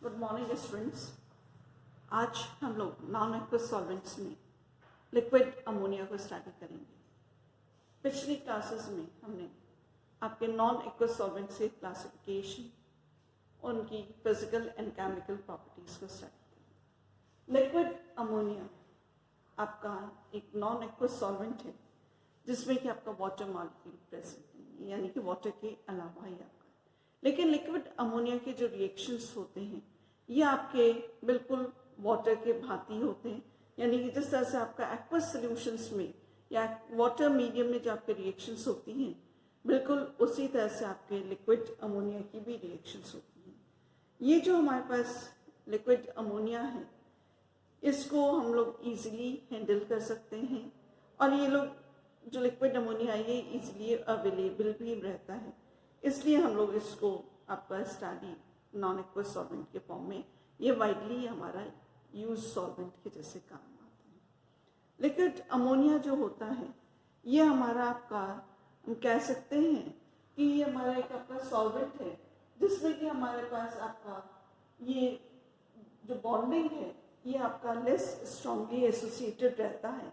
Good morning students. आज हम लोग नॉन एक्वस सॉल्वेंट्स में लिक्विड अमोनिया को स्टडी करेंगे। पिछली क्लासेस में हमने आपके नॉन एक्वस सॉल्वेंट्स के क्लासिफिकेशन, उनकी फिजिकल एंड केमिकल प्रॉपर्टीज़ को स्टडी किया। लिक्विड अमोनिया आपका एक नॉन एक्वस सॉल्वेंट है जिसमें कि आपका वाटर मॉलिक्यूल प्रेजेंट है, यानी कि वाटर के अलावा ही आपका। लेकिन लिक्विड अमोनिया के जो रिएक्शंस होते हैं ये आपके बिल्कुल वाटर के भांति होते हैं, यानी कि जिस तरह से आपका एक्वस सॉल्यूशंस में या वाटर मीडियम में जो आपके रिएक्शंस होती हैं बिल्कुल उसी तरह से आपके लिक्विड अमोनिया की भी रिएक्शंस होती हैं। ये जो हमारे पास लिक्विड अमोनिया है इसको हम लोग ईजिली हैंडल कर सकते हैं और ये लोग जो लिक्विड अमोनिया है ये ईजिली अवेलेबल भी रहता है, इसलिए हम लोग इसको आपका स्टडी नॉन एक्वस सॉल्वेंट के फॉर्म में ये वाइडली हमारा यूज सॉल्वेंट के जैसे काम आता है। लिक्विड अमोनिया जो होता है ये हमारा आपका हम कह सकते हैं कि ये हमारा एक आपका सॉल्वेंट है जिसमें कि हमारे पास आपका ये जो बॉन्डिंग है ये आपका लेस स्ट्रांगली एसोसिएटेड रहता है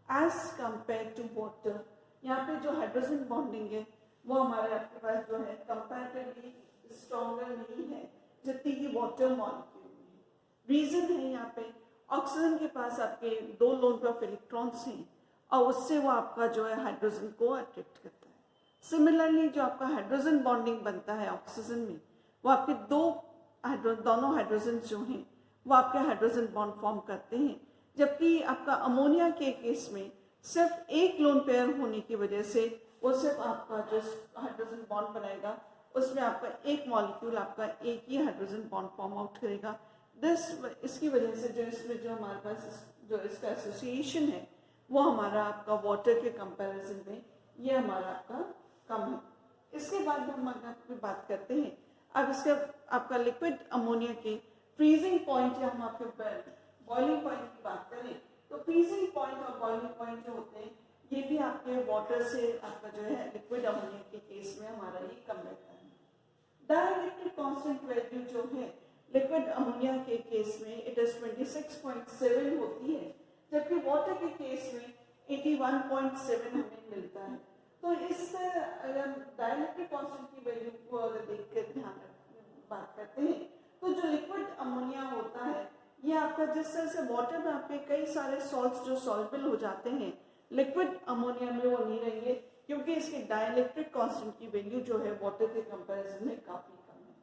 एज कंपेयर टू वाटर। यहाँ पे जो हाइड्रोजन बॉन्डिंग है वो हमारे आपके पास जो है कंपैरेटिवली स्ट्रॉन्गर नहीं है जितनी कि वाटर मॉलिक्यूल में है। रीजन है यहाँ पे ऑक्सीजन के पास आपके 2 लोन पेयर ऑफ इलेक्ट्रॉन्स हैं और उससे वो आपका जो है हाइड्रोजन को अट्रैक्ट करता है। सिमिलरली जो आपका हाइड्रोजन बॉन्डिंग बनता है ऑक्सीजन में वो आपके दोनों हाइड्रोजन जो हैं वो आपके हाइड्रोजन बॉन्ड फॉर्म करते हैं, जबकि आपका अमोनिया के केस में सिर्फ एक लोन पेयर होने की वजह से वो सिर्फ आपका जो हाइड्रोजन बॉन्ड बनाएगा उसमें आपका एक मॉलिक्यूल आपका एक ही हाइड्रोजन बॉन्ड फॉर्म आउट करेगा। इसकी वजह से जो इसमें जो हमारे पास जो इसका एसोसिएशन है वो हमारा आपका वाटर के कंपैरिजन में ये हमारा आपका कम है। इसके बाद हम आपकी बात करते हैं अब इसका आपका लिक्विड अमोनिया के फ्रीजिंग पॉइंट या हम आपके बॉइलिंग पॉइंट की बात करें तो फ्रीजिंग पॉइंट और बॉइलिंग पॉइंट जो होते हैं ये भी आपके वाटर से आपका जो है लिक्विड अमोनिया के केस में हमारा ये कम रहता है। डाइलेक्ट्रिक कांस्टेंट वैल्यू जो है लिक्विड अमोनिया के केस में इट इज 26.7 होती है, जबकि वाटर के केस में 81.7 हमें मिलता है। तो इस अगर डाइलेक्ट्रिक कांस्टेंट की वैल्यू को अगर देख कर ध्यान बात करते हैं तो जो लिक्विड अमोनिया होता है ये आपका जिस तरह से वाटर में आपके कई सारे सॉल्ट्स जो सॉल्युबल हो जाते हैं लिक्विड अमोनिया में वो नहीं रहेंगे, क्योंकि इसके डाइलेक्ट्रिक कांस्टेंट की वैल्यू जो है वाटर के कंपैरिजन में काफी कम है।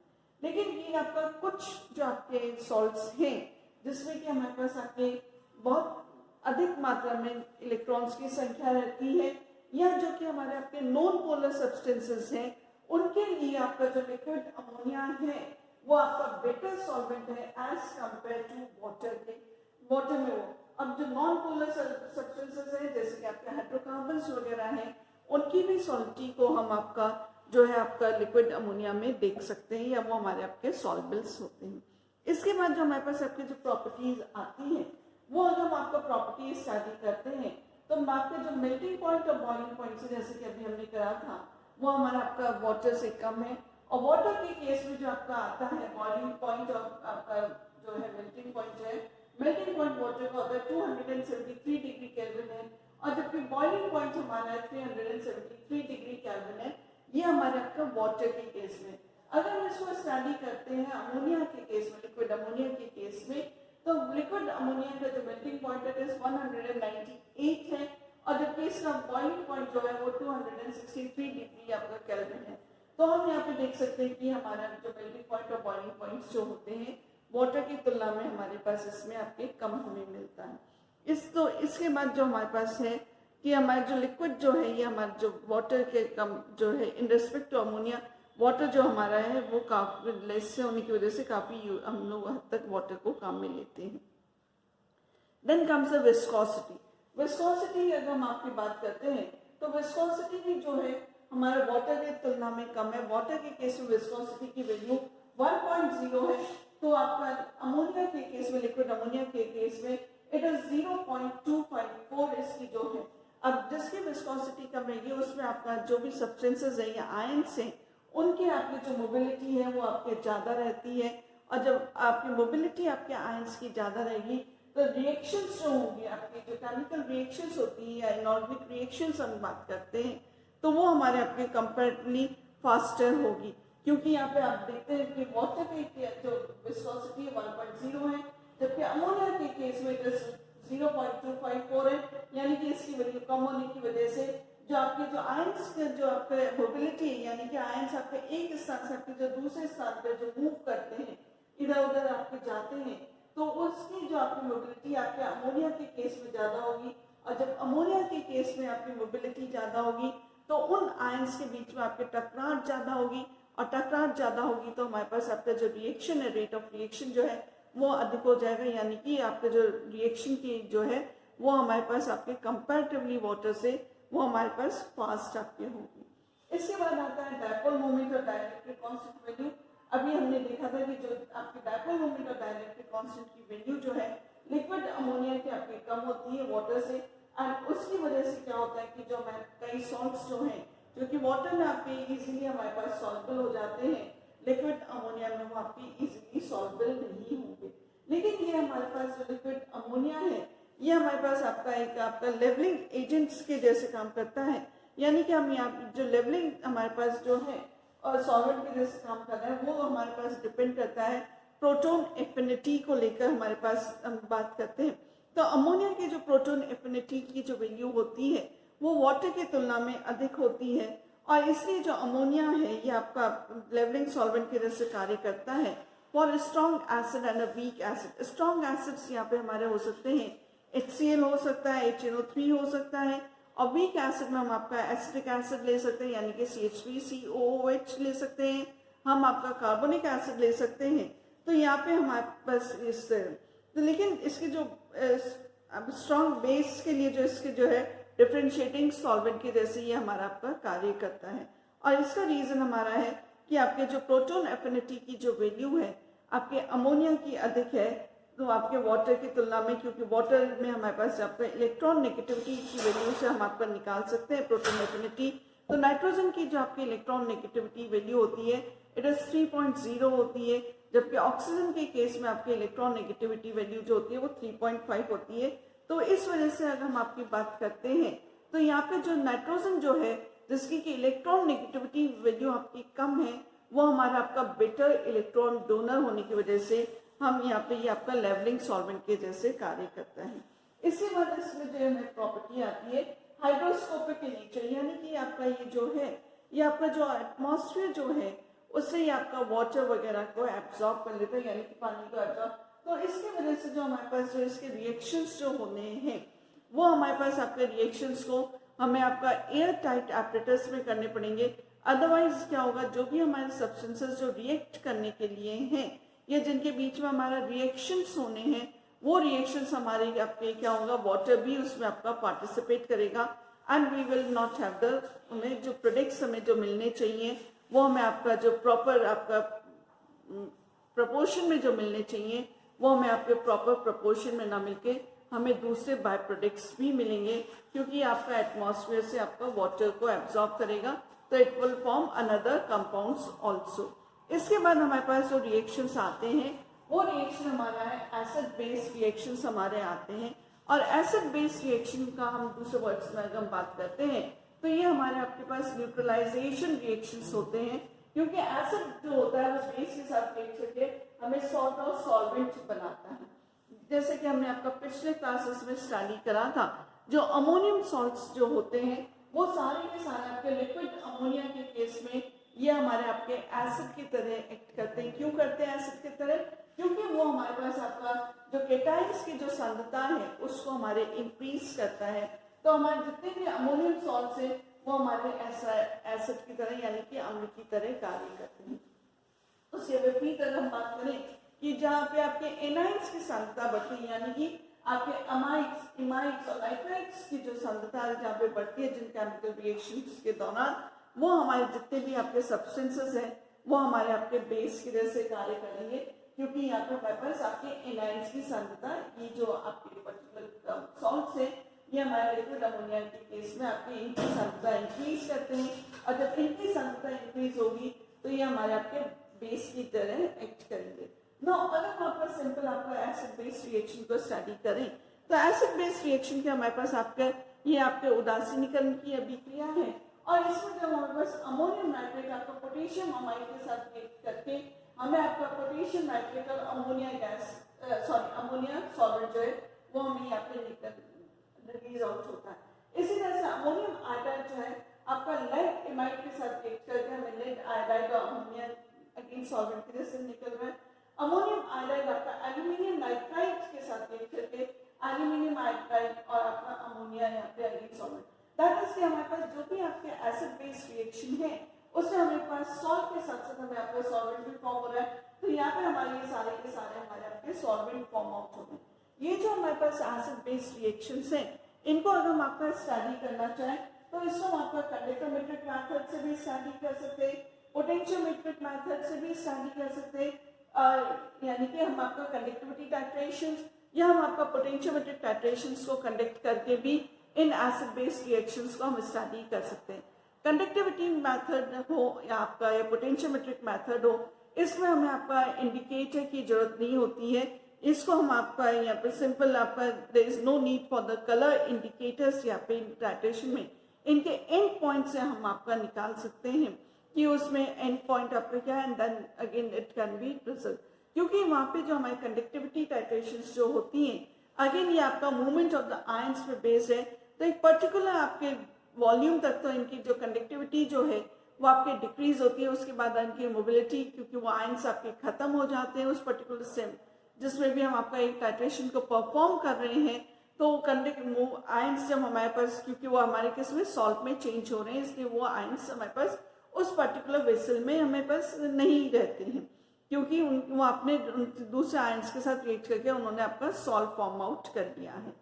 लेकिन ये आपका कुछ जो आपके सॉल्ट्स हैं जिसमें कि हमारे पास आपके बहुत अधिक मात्रा में इलेक्ट्रॉन्स की संख्या रहती है या जो कि हमारे आपके नॉन पोलर सब्सटेंसेस हैं उनके लिए आपका जो लिक्विड अमोनिया है वो आपका बेटर सॉल्वेंट है एज कंपेयर टू वाटर में वो। अब जो नॉन पोलर सब्सटेंसेस हैं जैसे कि आपके हाइड्रोकार्बन्स वगैरह हैं उनकी भी सॉल्टी को हम आपका जो है आपका लिक्विड अमोनिया में देख सकते हैं या वो हमारे आपके सॉल्युबल्स होते हैं। इसके बाद जो हमारे पास आपके जो प्रॉपर्टीज आती हैं वो अगर हम आपका प्रॉपर्टीज स्टडी करते हैं तो आपके जो मेल्टिंग पॉइंट और बॉइलिंग पॉइंट से जैसे कि अभी हमने करा था वो हमारा आपका वाटर से कम है, और वाटर के केस में जो आपका आता है बॉइलिंग पॉइंट और आपका जो है मेल्टिंग पॉइंट है, मेल्टिंग पॉइंट वाटर का होता है 273 डिग्री केल्विन है और जबकि बॉइलिंग पॉइंट हमारा 373 डिग्री केल्विन है। ये हमारे आपका वाटर के केस में। अगर हम इसको स्टडी करते हैं अमोनिया के केस में, लिक्विड अमोनिया के केस में, तो लिक्विड अमोनिया का जो मेल्टिंग पॉइंट है 198 है और जबकि इसका बॉइलिंग पॉइंट जो है वो 263 डिग्री आपका केल्विन है। तो हम यहाँ पे देख सकते हैं कि हमारा जो मेल्टिंग पॉइंट और बॉइलिंग पॉइंट्स जो होते हैं वाटर की तुलना में हमारे पास इसमें आपके कम हमें मिलता है। इसके बाद जो हमारे पास है कि हमारा जो लिक्विड जो है ये हमारा जो वाटर के कम जो है in respect to ammonia water जो हमारा है वो काफी लेस से होने की वजह से काफी हम लोग हद तक वाटर को काम में लेते हैं। Then comes the viscosity. Viscosity अगर हम आपकी बात करते हैं तो विस्कोसिटी भी जो है हमारे वाटर की तुलना में कम है। वाटर के केस में विस्कोसिटी की वैल्यू 1.0 है, तो आपका अमोनिया के केस में, लिक्विड अमोनिया के केस में इट इज 0.254 इसकी जो है। अब जिसकी विस्कोसिटी कम रहेगी उसमें आपका जो भी सब्सटेंसेस है या आयंस हैं उनके आपकी जो मोबिलिटी है वो आपके ज़्यादा रहती है और जब आपकी मोबिलिटी आपके आयंस की ज़्यादा रहेगी तो रिएक्शंस जो होंगी, आपकी जो केमिकल रिएक्शंस होती हैं या इनऑर्गेनिक रिएक्शंस हम बात करते हैं, तो वो हमारे आपके कंपैरेटिवली फास्टर होगी। क्योंकि यहाँ पे आप देखते हैं कि वाटर की जो विस्कोसिटी 1.0 है, जबकि अमोनिया के केस में 0.254 है, यानी कि इसकी वैल्यू कम होने की वजह से जो आपके जो आयंस के जो आपके मोबिलिटी है, यानी कि आयंस आपके एक स्थान से आपके जो दूसरे स्थान पर जो मूव करते हैं, इधर उधर आपके जाते हैं, तो उसकी जो आपकी मोबिलिटी आपके अमोनिया के केस में ज़्यादा होगी। और जब अमोनिया के केस में आपकी मोबिलिटी ज़्यादा होगी तो उन आयंस के बीच में आपके टकराहट ज़्यादा होगी, और टकराहट ज़्यादा होगी तो हमारे पास आपका जो रिएक्शन है, रेट ऑफ रिएक्शन जो है वो अधिक हो जाएगा, यानी कि आपके जो रिएक्शन की जो है वो हमारे पास आपके कंपैरेटिवली वाटर से वो हमारे पास फास्ट आपके होगी। इसके बाद आता है डायपोल मोमेंट और डाइलेक्ट्रिक कांस्टेंट वैल्यू। अभी हमने देखा था कि जो आपकी डायपोल मोमेंट और डाइलेक्ट्रिक कांस्टेंट की वैल्यू जो है लिक्विड अमोनिया की आपकी कम होती है वाटर से, एंड उसकी वजह से क्या होता है कि जो हमारे कई सॉल्ट्स जो हैं जो कि वाटर में आपके इजीली हमारे पास सॉल्युबल हो जाते हैं, लिक्विड अमोनिया में वो आपकी इजीली सॉल्युबल नहीं होंगे। लेकिन ये हमारे पास जो लिक्विड अमोनिया है ये हमारे पास आपका लेवलिंग एजेंट्स के जैसे काम करता है, यानी कि हम यहाँ जो लेवलिंग हमारे पास जो है और सॉल्वेंट के जैसे काम कर रहा है वो हमारे पास डिपेंड करता है प्रोटॉन एफिनिटी को लेकर हमारे पास हम बात करते हैं। तो अमोनिया की जो प्रोटॉन एफिनिटी की जो वैल्यू होती है वो वाटर की तुलना में अधिक होती है, और इसलिए जो अमोनिया है ये आपका लेवलिंग सॉल्वेंट की तरह से कार्य करता है for strong acid and a weak acid. Strong acids यहाँ पे हमारे हो सकते हैं HCl हो सकता है, HNO3 हो सकता है, और वीक एसिड में हम आपका एसिटिक एसिड ले सकते हैं, यानी कि CH3COOH ले सकते हैं, हम आपका कार्बोनिक एसिड ले सकते हैं। तो यहाँ पे हमारे पास तो लेकिन इसके जो स्ट्रॉन्ग बेस के लिए जो इसके जो है डिफ्रेंशिएटिंग सॉल्वेंट के जैसे ये हमारा आपका कार्य करता है, और इसका रीज़न हमारा है कि आपके जो प्रोटॉन एफिनिटी की जो वैल्यू है आपके अमोनिया की अधिक है तो आपके वाटर की तुलना में, क्योंकि वाटर में हमारे पास आपका इलेक्ट्रॉन नेगेटिविटी की वैल्यू से हम आपका निकाल सकते हैं प्रोटॉन एफिनिटी। तो नाइट्रोजन की जो आपकी इलेक्ट्रॉन नेगेटिविटी वैल्यू होती है इट इज 3.0 होती है, जबकि ऑक्सीजन के केस में आपकी इलेक्ट्रॉन नेगेटिविटी वैल्यू जो होती है वो 3.5 होती है। तो इस वजह से अगर हम आपकी बात करते हैं तो यहाँ पे जो नाइट्रोजन जो है जिसकी की इलेक्ट्रॉन नेगेटिविटी वैल्यू आपकी कम है वो हमारा आपका बेटर इलेक्ट्रॉन डोनर होने की वजह से हम यहाँ पे ये आपका लेवलिंग सॉल्वेंट के जैसे कार्य करता है। इसके बाद इसमें जो है प्रॉपर्टी आती है हाइड्रोस्कोपिक नेचर, यानी कि आपका ये जो है ये आपका जो एटमॉस्फेयर जो है उससे ये आपका वाटर वगैरह को एब्जॉर्ब कर लेता है, यानी कि पानी को एब्जॉर्ब। तो इसकी वजह से जो हमारे पास जो इसके रिएक्शंस जो होने हैं वो हमारे पास आपके रिएक्शंस को हमें आपका एयर टाइट एपरेटस में करने पड़ेंगे। अदरवाइज क्या होगा, जो भी हमारे सब्सटेंसेस जो रिएक्ट करने के लिए हैं या जिनके बीच में हमारा रिएक्शंस होने हैं वो रिएक्शंस हमारे आपके क्या होगा, वाटर भी उसमें आपका पार्टिसिपेट करेगा, and we will not have the हमें जो प्रोडक्ट्स हमें जो मिलने चाहिए वो हमें आपका जो प्रॉपर आपका प्रपोर्शन में जो मिलने चाहिए वो हमें आपके प्रॉपर प्रपोर्शन में ना मिलके हमें दूसरे बाय प्रोडक्ट्स भी मिलेंगे, क्योंकि आपका एटमॉस्फेयर से आपका वाटर को एब्जॉर्ब करेगा, तो it will form another compounds also. इसके बाद हमारे पास जो रिएक्शंस आते हैं वो रिएक्शन हमारा है एसिड बेस रिएक्शंस हमारे आते हैं, और एसिड बेस रिएक्शन का हम दूसरे वर्ड्स में अगर हम बात करते हैं तो ये हमारे आपके पास न्यूट्रलाइजेशन रिएक्शंस होते हैं, क्योंकि एसिड जो होता है वो बेस के साथ रिएक्ट करके हमें सॉल्ट और सॉल्वेंट बनाता है। जैसे कि हमने आपका पिछले क्लासेस में स्टडी करा था, जो अमोनियम सॉल्ट्स जो होते हैं वो सारे के सारे आपके लिक्विड अमोनिया के केस में ये हमारे आपके एसिड की तरह एक्ट करते हैं। क्यों करते हैं एसिड की तरह? क्योंकि वो हमारे पास आपका जो केटाइंस की जो सांद्रता है उसको हमारे इंक्रीज करता है। तो हमारे जितने भी अमोनियम सॉल्ट्स हैं वो हमारे एसिड की तरह यानी कि अम्ल की तरह कार्य करते हैं। उसके विपरीत अगर हम बात करें कि जहाँ पे आपके एनाइड्स की सांद्रता बढ़ती है, यानी कि आपके अमाइड्स, इमाइड्स और नाइट्राइड्स की जो सांद्रता है जहाँ पे बढ़ती है जिन केमिकल रिएक्शंस के दौरान, वो हमारे जितने भी आपके सब्सटेंसेस हैं वो हमारे आपके बेस की तरह से कार्य करेंगे, क्योंकि यहाँ पे हमारे पास आपके एनाइड्स की सांद्रता, ये जो आपके पर्टिकुलर सॉल्ट्स है ये हमारे लिक्विड अमोनिया के केस में आपकी इनकी सांद्रता इंक्रीज करते हैं, और जब इनकी सांद्रता इंक्रीज होगी तो ये हमारे आपके बेस की तरह एक्ट करेंगे। नो अगर हम आपका सिंपल आपका एसिड बेस रिएक्शन को स्टडी करें तो एसिड बेस रिएक्शन के हमारे पास आपका ये आपके उदासीनीकरण की अभिक्रिया है और इसमें जब हमारे पास अमोनियम नाइट्रेट आपका पोटेशियम अमाइड के साथ रिएक्ट करके हमें आपका पोटेशियम नाइट्रेट और अमोनिया गैस अमोनिया सॉल्वेंट जो है वो हमें यहाँ पे निकल रिलीज आउट होता है। इसी तरह से अमोनियम आयोडाइड जो है आपका लेड इमाइड के साथ रिएक्ट करके हमें लेड आयोडाइड और अमोनिया अगेन सॉल्वेंट की तरह से निकल रहा है। अमोनियम आयोडाइड आपका एल्यूमिनियम नाइट्राइड के साथ रिएक्ट करके एल्यूमिनियम आयोडाइड और आपका अमोनिया यहाँ पे अगेन सॉल्वेंट। दैट इज कि हमारे पास जो भी आपके एसिड बेस रिएक्शन है उससे हमारे पास सॉल्ट के साथ साथ हमें आपका सॉल्वेंट भी फॉर्म हो रहा है। तो यहाँ पे हमारे ये सारे के सारे हमारे आपके सॉल्वेंट फॉर्म आउट हो गए। ये जो हमारे पास एसिड बेस रिएक्शंस हैं इनको अगर हम आपका स्टडी करना चाहें तो इसको हम आपका कंडक्टोमेट्रिक मेथड से भी स्टडी कर सकते हैं, पोटेंशियोमेट्रिक मेथड से भी स्टडी कर सकते हैं, यानी कि हम आपका कंडक्टिविटी टाइट्रेशंस या हम आपका पोटेंशियोमेट्रिक टाइट्रेशंस को कंडक्ट करके भी इन एसिड बेस रिएक्शंस को हम स्टडी कर सकते हैं। कंडक्टिविटी मेथड हो या आपका या पोटेंशियोमेट्रिक मेथड हो इसमें हमें आपका इंडिकेटर की जरूरत नहीं होती है। इसको हम आपका यहाँ पे सिंपल आपका there is no need for the colour indicators यहाँ पे टाइट्रेशन में इनके एंड पॉइंट से हम आपका निकाल सकते हैं कि उसमें एंड पॉइंट आपका क्या है and then again it can be result. क्योंकि वहाँ पे जो हमारी कंडक्टिविटी टाइट्रेशंस जो होती हैं अगेन ये आपका मूवमेंट ऑफ द आयंस पे बेस्ड है तो एक पर्टिकुलर आपके वॉल्यूम तक तो इनकी जो कंडक्टिविटी जो है वो आपके डिक्रीज होती है, उसके बाद इनकी मोबिलिटी क्योंकि वो आयंस आपके खत्म हो जाते हैं उस पर्टिकुलर सेम जिसमें भी हम आपका एक टाइट्रेशन को परफॉर्म कर रहे हैं तो कंडक्ट आयंस जब हमारे पास क्योंकि वो हमारे किस में सॉल्ट में चेंज हो रहे हैं इसलिए वो आयंस हमारे पास उस पर्टिकुलर वेसल में हमारे पास नहीं रहते हैं क्योंकि वो अपने दूसरे आयंस के साथ रिएक्ट करके उन्होंने आपका सॉल्ट फॉर्म आउट कर दिया है।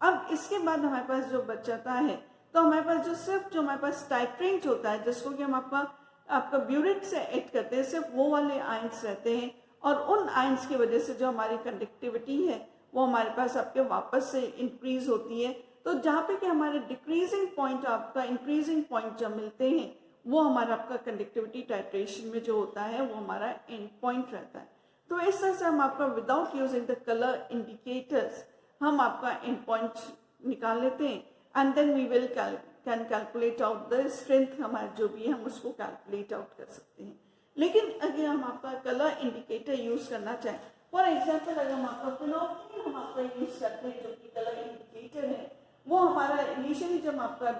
अब इसके बाद हमारे पास जो बचाता है तो हमारे पास जो सिर्फ जो हमारे पास टाइट्रेंट होता है जिसको कि हम आपका ब्यूरेट से ऐड करते हैं सिर्फ वो वाले आयंस रहते हैं और उन आयंस की वजह से जो हमारी कंडक्टिविटी है वो हमारे पास आपके वापस से इंक्रीज होती है। तो जहाँ पे कि हमारे डिक्रीजिंग पॉइंट आपका इंक्रीजिंग पॉइंट जब मिलते हैं वो हमारा आपका कंडक्टिविटी टाइट्रेशन में जो होता है वो हमारा एंड पॉइंट रहता है। तो इस तरह से हम आपका without using the colour indicators हम आपका एंड पॉइंट निकाल लेते हैं and then we will can calculate out the strength हमारा जो भी है हम उसको कैलकुलेट आउट कर सकते हैं। लेकिन अगर हम आपका कलर इंडिकेटर यूज करना चाहें फॉर एग्जाम्पल अगर हम आपका फिनोल्फिन हम आपका यूज करते हैं जो कि कलर इंडिकेटर है वो हमारा इनिशियली जब आपका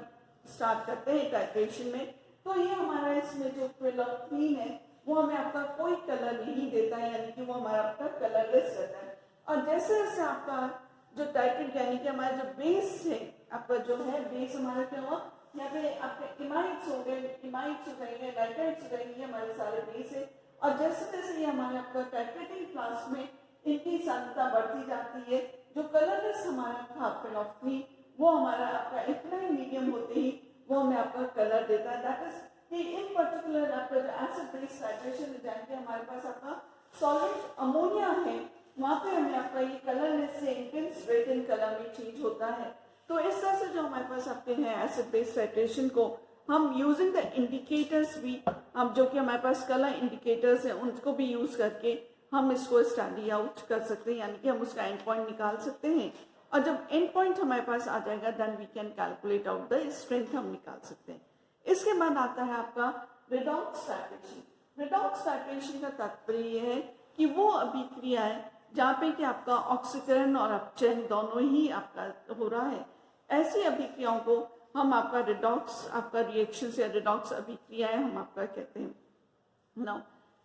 स्टार्ट करते हैं टाइट्रेशन में तो ये हमारा इसमें जो फिनोल्फिन है वो हमें आपका कोई कलर नहीं देता है यानी कि वो हमारा आपका कलरलेस रहता है। और जैसे जैसे आपका जो टाइट्रेट यानी कि हमारा जो बेस है आपका जो है बेस हमारा क्या हुआ यहाँ पे आपके इमाइड्स हो गए इमाइड्स हो जाएंगे नाइट्राइड्स हो जाएंगे हमारे सारे बेस है और जैसे जैसे ये हमारे आपका टाइट्रेटिंग क्लास में इनकी सांद्रता बढ़ती जाती है जो कलरलेस हमारा था फिनोल्फिन वो हमारा आपका इतना ही मीडियम होते ही वो हमें आपका कलर देता है। दैट इज कि इन पर्टिकुलर आपका जो एसिड बेस टाइट्रेशन जानते हैं हमारे पास आपका सॉल्वेंट अमोनिया है वहाँ पे हमें आपका ये कलरलेस से इंटेंस रेड इन कलर में चेंज होता है। तो इस तरह से जो हमारे पास आपके हैं एसिड बेस टाइट्रेशन को हम यूजिंग द इंडिकेटर्स भी हम जो कि हमारे पास कलर इंडिकेटर्स हैं उनको भी यूज करके हम इसको स्टडी आउट कर सकते हैं यानी कि हम उसका एंड पॉइंट निकाल सकते हैं और जब एंड पॉइंट हमारे पास आ जाएगा then we can calculate out the strength हम निकाल सकते हैं। इसके बाद आता है आपका रेडॉक्स टाइट्रेशन। रेडॉक्स टाइट्रेशन का तात्पर्य यह है कि वो अभिक्रिया है जहाँ पे कि आपका ऑक्सीकरण और अपचयन दोनों ही आपका हो रहा है। ऐसी अभिक्रियाओं को हम आपका रेडॉक्स आपका रिएक्शन या रेडॉक्स अभिक्रियाएं हम आपका कहते हैं। नाउ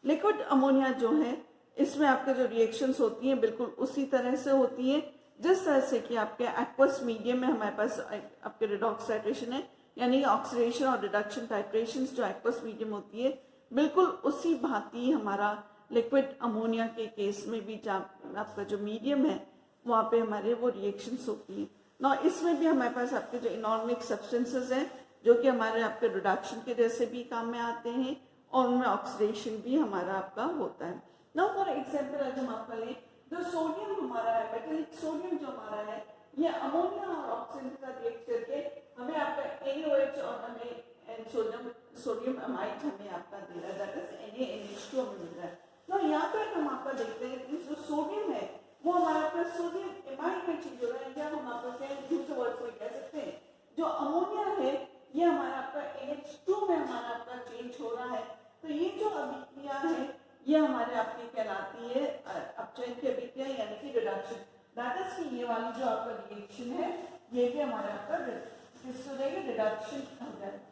लिक्विड अमोनिया जो है इसमें आपके जो रिएक्शंस होती हैं बिल्कुल उसी तरह से होती है जिस तरह से कि आपके एक्वस मीडियम में हमारे पास आपके रेडॉक्स टाइट्रेशन है यानी ऑक्सीडेशन और रिडक्शन टाइट्रेशन जो एक्वस मीडियम होती है बिल्कुल उसी भांति हमारा लिक्विड अमोनिया के केस में भी जहाँ आपका जो मीडियम है वहाँ पे हमारे वो रिएक्शंस होती हैं। ना इसमें भी हमारे पास आपके जो इनऑर्गेनिक सब्सटेंसेस हैं जो कि हमारे आपके रिडक्शन के जैसे भी काम में आते हैं और उनमें ऑक्सीडेशन भी हमारा आपका होता है। ना फॉर एग्जाम्पल अगर हम आपका लें जो सोडियम हमारा है मेटेलिक सोडियम जो हमारा है ये अमोनिया और ऑक्सीजन के साथ रिएक्ट करके हमें आपका NaOH और हमें सोडियम अमाइड हमें आपका दे रहा है दैट इज NaNH2 हमें मिल रहा है। तो यहाँ पर हम आपका देखते हैं अभिक्रिया है ये हमारे आपकी कहलाती है अपचयन की अभिक्रिया यानी कि रिडक्शन। दैट इज कि ये वाली जो आपका रिएक्शन है ये भी हमारे आपका किस हो जाएगी, रिडक्शन हो जाएगा।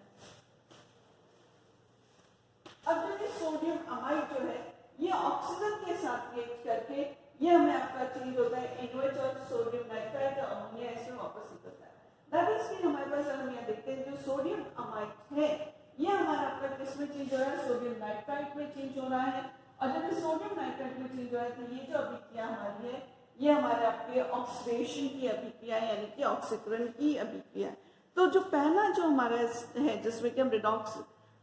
अब जब ये सोडियम अमाइड जो है ये ऑक्सीजन के साथ रिएक्ट करके ये हमें आपका चेंज होता है NaOH और सोडियम नाइट्राइट और अमोनिया इसमें वापस निकलता है। दैट इज कि हमारे पास हम यहाँ देखते हैं जो सोडियम अमाइड है ये हमारा आपका किस में चेंज हो रहा है, सोडियम नाइट्राइट में चेंज हो रहा है। और जब ये सोडियम नाइट्राइट में चेंज हो रहा है तो ये जो अभिक्रिया हमारी है ये हमारे आपके ऑक्सीडेशन की अभिक्रिया यानी कि ऑक्सीकरण की अभिक्रिया। तो जो पहला जो हमारा है जिसमें कि हम रिडॉक्स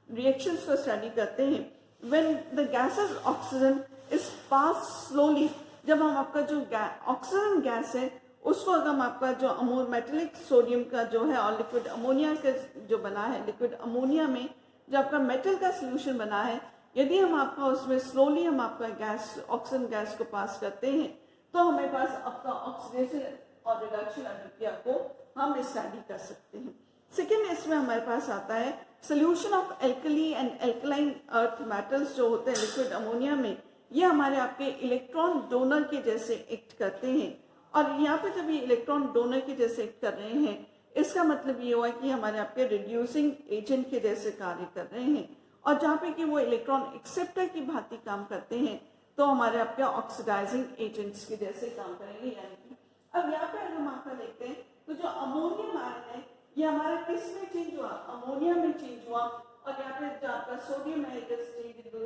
रिएक्शंस को स्टडी करते हैं, when the gases oxygen is pass slowly, जब हम आपका जो ऑक्सीजन गैस है उसको अगर हम आपका जो मेटेलिक सोडियम का जो है और लिक्विड अमोनिया का जो बना है, लिक्विड अमोनिया में जो आपका मेटल का सोल्यूशन बना है, यदि हम आपका उसमें स्लोली हम आपका गैस ऑक्सीजन गैस को पास करते हैं तो हमारे पास आपका ऑक्सीडेशन और रिडक्शन अभिक्रिया को हम स्टडी कर सकते हैं। सेकेंड इसमें हमारे पास आता है solution of alkali and alkaline earth metals जो होते हैं लिक्विड अमोनिया में, ये हमारे आपके इलेक्ट्रॉन डोनर के जैसे एक्ट करते हैं। और यहाँ पे जब ये इलेक्ट्रॉन डोनर के जैसे एक्ट कर रहे हैं इसका मतलब ये हुआ कि हमारे आपके रिड्यूसिंग एजेंट के जैसे कार्य कर रहे हैं। और जहाँ पे कि वो इलेक्ट्रॉन एक्सेप्टर की भांति काम करते हैं तो हमारे आपके ऑक्सीडाइजिंग एजेंट्स के जैसे काम करेंगे। यानी कि अब यहाँ पे अगर हम आपका देखते हैं तो जो अमोनियम आयन है ये हमारा किस में चेंज हुआ, अमोनिया में चेंज हुआ। और यहाँ पे जो आपका सोडियम है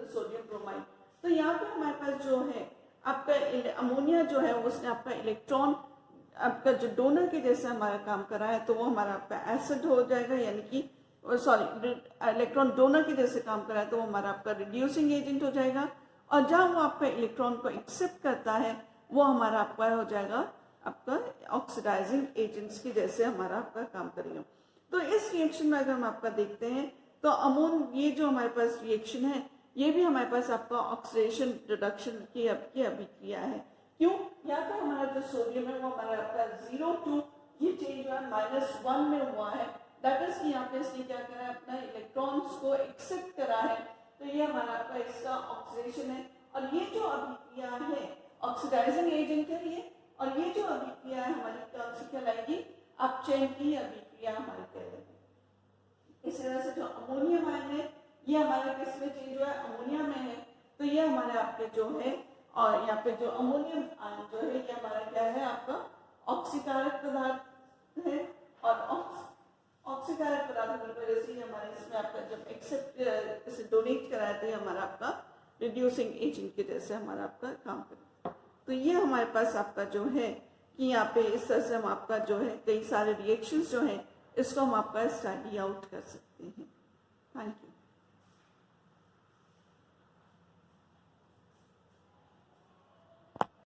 सोडियम ब्रोमाइड। तो यहाँ पे हमारे पास जो है आपका अमोनिया जो है उसने आपका इलेक्ट्रॉन आपका जो डोनर के जैसे हमारा काम कर रहा है तो वो हमारा आपका एसिड हो जाएगा, यानी कि सॉरी इलेक्ट्रॉन डोनर के जैसे काम कर रहा है तो वो हमारा आपका रिड्यूसिंग एजेंट हो जाएगा। और जहाँ वो आपका इलेक्ट्रॉन को एक्सेप्ट करता है वो हमारा आपका हो जाएगा आपका ऑक्सीडाइजिंग एजेंट्स की जैसे हमारा आपका काम करेगा। तो इस रिएक्शन में अगर हम आपका देखते हैं तो ये जो हमारे पास रिएक्शन है ये भी हमारे पास आपका ऑक्सीडेशन रिडक्शन की अभिक्रिया है। क्यों, यहाँ पे हमारा जो सोडियम है वो हमारा आपका 0 to ये चेंज हुआ -1 में हुआ है। दैट इज कि यहाँ पे इसने क्या करा है, अपना इलेक्ट्रॉन्स को एक्सेप्ट करा है। तो ये हमारा आपका इसका ऑक्सीडेशन है। और ये जो अभिक्रिया है ऑक्सीडाइजिंग एजेंट है ये, और ये जो अभिक्रिया है हमारी कौन सी कहलाएगी, अपचयन की अभिक्रिया हमारी कहलाएगी। इस तरह से जो अमोनियम आयन है ये हमारे किस में चेंज हुआ है, अमोनिया में है। तो ये हमारे आपके जो है और यहाँ पे जो अमोनियम आयन जो है ये हमारा क्या है, आपका ऑक्सीकारक पदार्थ है। और ऑक्सीकारक पदार्थ की वजह से हमारे इसमें आपका जब एक्सेप्ट इसे डोनेट कराया तो ये हमारा आपका रिड्यूसिंग एजेंट के जैसे हमारा आपका काम करेगा। तो ये हमारे पास आपका जो है कि यहाँ पे इस तरह से हम आपका जो है कई सारे रिएक्शंस जो हैं इसको हम आपका स्टडी आउट कर सकते हैं। Thank you.